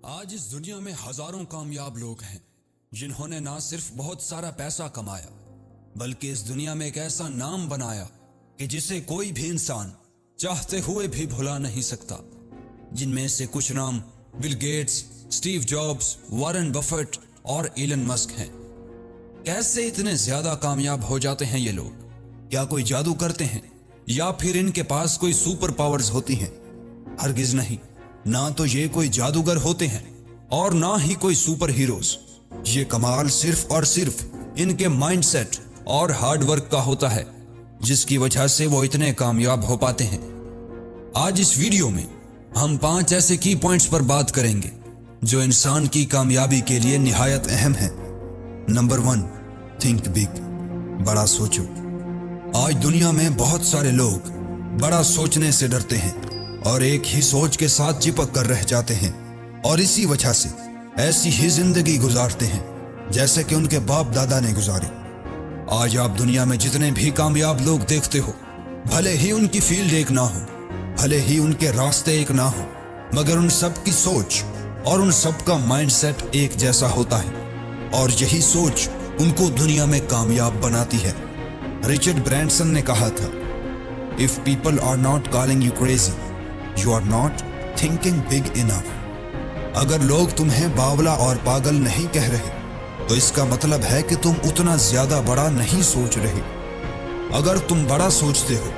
آج اس دنیا میں ہزاروں کامیاب لوگ ہیں جنہوں نے نہ صرف بہت سارا پیسہ کمایا بلکہ اس دنیا میں ایک ایسا نام بنایا کہ جسے کوئی بھی انسان چاہتے ہوئے بھی بھلا نہیں سکتا۔ جن میں سے کچھ نام Bill Gates, Steve Jobs, Warren Buffett اور ایلن مسک ہیں۔ کیسے اتنے زیادہ کامیاب ہو جاتے ہیں یہ لوگ؟ کیا کوئی جادو کرتے ہیں یا پھر ان کے پاس کوئی سپر پاورز ہوتی ہیں؟ ہرگز نہیں، نہ تو یہ کوئی جادوگر ہوتے ہیں اور نہ ہی کوئی سپر ہیروز۔ یہ کمال صرف اور صرف ان کے مائنڈ سیٹ اور ہارڈ ورک کا ہوتا ہے، جس کی وجہ سے وہ اتنے کامیاب ہو پاتے ہیں۔ آج اس ویڈیو میں ہم 5 ایسے کی پوائنٹس پر بات کریں گے جو انسان کی کامیابی کے لیے نہایت اہم ہیں۔ نمبر 1، تھنک بگ، بڑا سوچو۔ آج دنیا میں بہت سارے لوگ بڑا سوچنے سے ڈرتے ہیں اور ایک ہی سوچ کے ساتھ چپک کر رہ جاتے ہیں، اور اسی وجہ سے ایسی ہی زندگی گزارتے ہیں جیسے کہ ان کے باپ دادا نے گزاری۔ آج آپ دنیا میں جتنے بھی کامیاب لوگ دیکھتے ہو، بھلے ہی ان کی فیلڈ ایک نہ ہو، بھلے ہی ان کے راستے ایک نہ ہو، مگر ان سب کی سوچ اور ان سب کا مائنڈ سیٹ ایک جیسا ہوتا ہے، اور یہی سوچ ان کو دنیا میں کامیاب بناتی ہے۔ رچرڈ برینسن نے کہا تھا، "If people are not calling you crazy, you are not thinking big enough." اگر لوگ تمہیں باولا اور پاگل نہیں کہہ رہے تو اس کا مطلب ہے کہ تم اتنا زیادہ بڑا نہیں سوچ رہے۔ اگر تم بڑا سوچتے ہو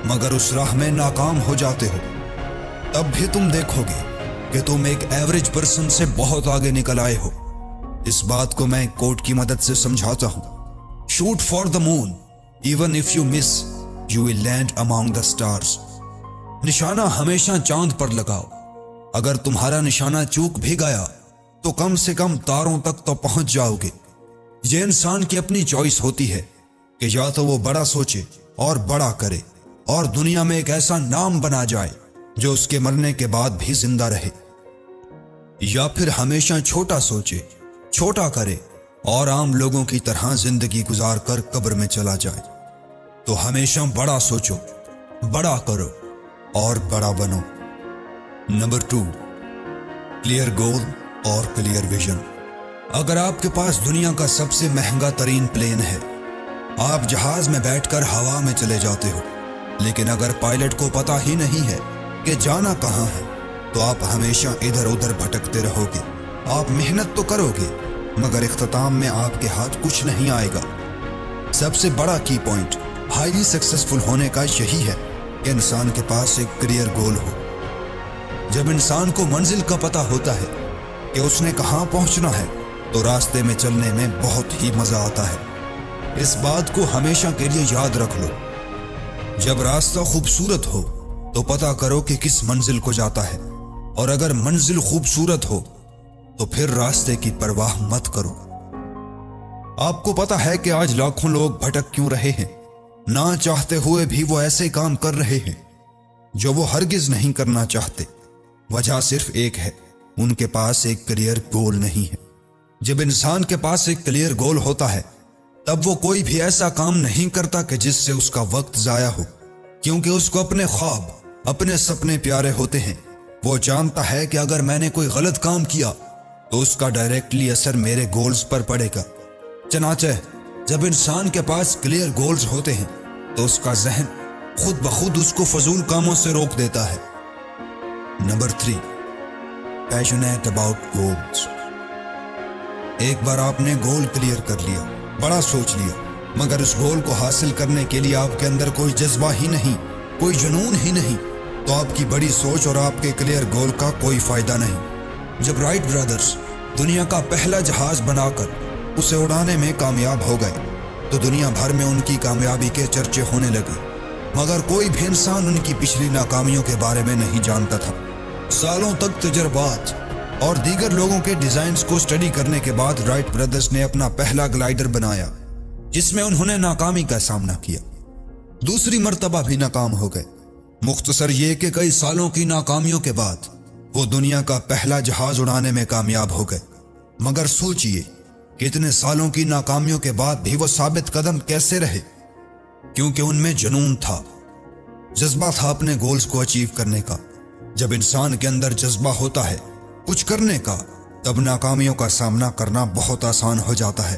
مگر اس راہ میں ناکام ہو جاتے ہو، تب بھی تم دیکھو گے کہ تم ایک ایوریج پرسن سے بہت آگے نکل آئے ہو۔ اس بات کو میں کوٹ کی مدد سے سمجھاتا ہوں، "Shoot for the moon, even if you miss, you will land among the stars." نشانہ ہمیشہ چاند پر لگاؤ۔ اگر تمہارا نشانہ چوک بھی گیا تو کم سے کم تاروں تک تو پہنچ جاؤ گے۔ یہ انسان کی اپنی چوائس ہوتی ہے کہ یا تو وہ بڑا سوچے اور بڑا کرے اور دنیا میں ایک ایسا نام بنا جائے جو اس کے مرنے کے بعد بھی زندہ رہے، یا پھر ہمیشہ چھوٹا سوچے، چھوٹا کرے اور عام لوگوں کی طرح زندگی گزار کر قبر میں چلا جائے۔ تو ہمیشہ بڑا سوچو، بڑا کرو اور بڑا بنو۔ نمبر 2، کلیئر گول اور کلیئر ویژن۔ اگر آپ کے پاس دنیا کا سب سے مہنگا ترین پلین ہے، آپ جہاز میں بیٹھ کر ہوا میں چلے جاتے ہو، لیکن اگر پائلٹ کو پتہ ہی نہیں ہے کہ جانا کہاں ہے، تو آپ ہمیشہ ادھر ادھر بھٹکتے رہو گے۔ آپ محنت تو کرو گے مگر اختتام میں آپ کے ہاتھ کچھ نہیں آئے گا۔ سب سے بڑا کی پوائنٹ ہائیلی سکسیسفل ہونے کا یہی ہے کہ انسان کے پاس ایک کلیئر گول ہو۔ جب انسان کو منزل کا پتہ ہوتا ہے کہ اس نے کہاں پہنچنا ہے، تو راستے میں چلنے میں بہت ہی مزہ آتا ہے۔ اس بات کو ہمیشہ کے لیے یاد رکھ لو، جب راستہ خوبصورت ہو تو پتہ کرو کہ کس منزل کو جاتا ہے، اور اگر منزل خوبصورت ہو تو پھر راستے کی پرواہ مت کرو۔ آپ کو پتہ ہے کہ آج لاکھوں لوگ بھٹک کیوں رہے ہیں؟ نہ چاہتے ہوئے بھی وہ ایسے کام کر رہے ہیں جو وہ ہرگز نہیں کرنا چاہتے۔ وجہ صرف ایک ہے، ان کے پاس ایک کلیئر گول نہیں ہے۔ جب انسان کے پاس ایک کلیئر گول ہوتا ہے، تب وہ کوئی بھی ایسا کام نہیں کرتا کہ جس سے اس کا وقت ضائع ہو، کیونکہ اس کو اپنے خواب، اپنے سپنے پیارے ہوتے ہیں۔ وہ جانتا ہے کہ اگر میں نے کوئی غلط کام کیا تو اس کا ڈائریکٹلی اثر میرے گولز پر پڑے گا۔ چنانچہ جب انسان کے پاس کلیئر گولز ہوتے ہیں تو اس کا ذہن خود بخود اس کو فضول کاموں سے روک دیتا ہے۔ Number 3، passionate about goals. ایک بار آپ نے گول کلیئر کر لیا، بڑا سوچ لیا، مگر اس گول کو حاصل کرنے کے لیے آپ کے اندر کوئی جذبہ ہی نہیں، کوئی جنون ہی نہیں، تو آپ کی بڑی سوچ اور آپ کے کلیئر گول کا کوئی فائدہ نہیں۔ جب رائٹ برادرز دنیا کا پہلا جہاز بنا کر اسے اڑانے میں کامیاب ہو گئے تو دنیا بھر میں ان کی کامیابی کے چرچے ہونے لگے، مگر کوئی بھی انسان ان کی پچھلی ناکامیوں کے بارے میں نہیں جانتا تھا۔ سالوں تک تجربات اور دیگر لوگوں کے ڈیزائنز کو اسٹڈی کرنے کے بعد رائٹ برادرز نے اپنا پہلا گلائیڈر بنایا، جس میں انہوں نے ناکامی کا سامنا کیا۔ دوسری مرتبہ بھی ناکام ہو گئے۔ مختصر یہ کہ کئی سالوں کی ناکامیوں کے بعد وہ دنیا کا پہلا جہاز اڑانے میں کامیاب ہو گئے۔ مگر سوچئے کہ اتنے سالوں کی ناکامیوں کے بعد بھی وہ ثابت قدم کیسے رہے؟ کیونکہ ان میں جنون تھا، جذبہ تھا اپنے گولز کو اچیو کرنے کا۔ جب انسان کے اندر جذبہ ہوتا ہے کچھ کرنے کا، تب ناکامیوں کا سامنا کرنا بہت آسان ہو جاتا ہے۔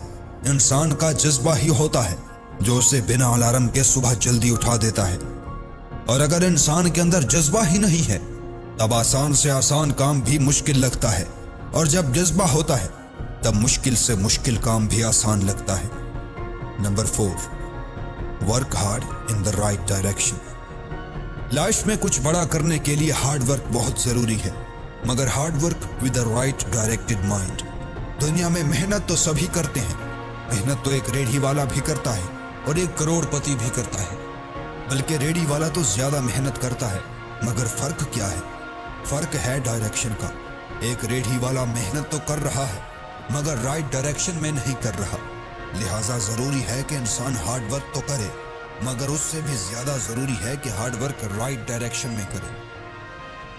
انسان کا جذبہ ہی ہوتا ہے جو اسے بنا الارم کے صبح جلدی اٹھا دیتا ہے، اور اگر انسان کے اندر جذبہ ہی نہیں ہے تب آسان سے آسان کام بھی مشکل لگتا ہے، اور جب جذبہ ہوتا ہے تب مشکل سے مشکل کام بھی آسان لگتا ہے۔ Number 4، work hard in the right direction. Life میں کچھ بڑا کرنے کے لیے ہارڈ ورک بہت ضروری ہے، مگر hard work with a right directed mind. دنیا میں محنت تو سبھی کرتے ہیں، محنت تو ایک ریڑھی والا بھی کرتا ہے اور ایک کروڑ پتی بھی کرتا ہے، بلکہ ریڑھی والا تو زیادہ محنت کرتا ہے، مگر فرق کیا ہے؟ فرق ہے ڈائریکشن کا۔ ایک ریڑھی والا محنت تو کر رہا ہے مگر رائٹ ڈائریکشن میں نہیں کر رہا، لہٰذا ضروری ہے کہ انسان ہارڈ ورک تو کرے، مگر اس سے بھی زیادہ ضروری ہے کہ ہارڈ ورک رائٹ ڈائریکشن میں کرے۔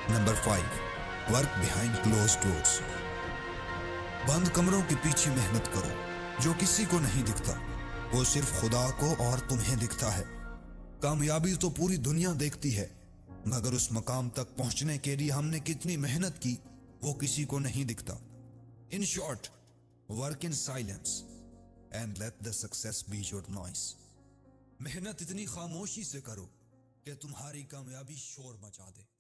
Number 5، work behind closed doors. بند کمروں کے پیچھے محنت کرو، جو کسی کو نہیں دکھتا، وہ صرف خدا کو اور تمہیں دکھتا ہے۔ کامیابی تو پوری دنیا دیکھتی ہے، مگر اس مقام تک پہنچنے کے لیے ہم نے کتنی محنت کی وہ کسی کو نہیں دکھتا۔ In short, work in silence and let the success be your noise. محنت اتنی خاموشی سے کرو کہ تمہاری کامیابی شور مچا دے۔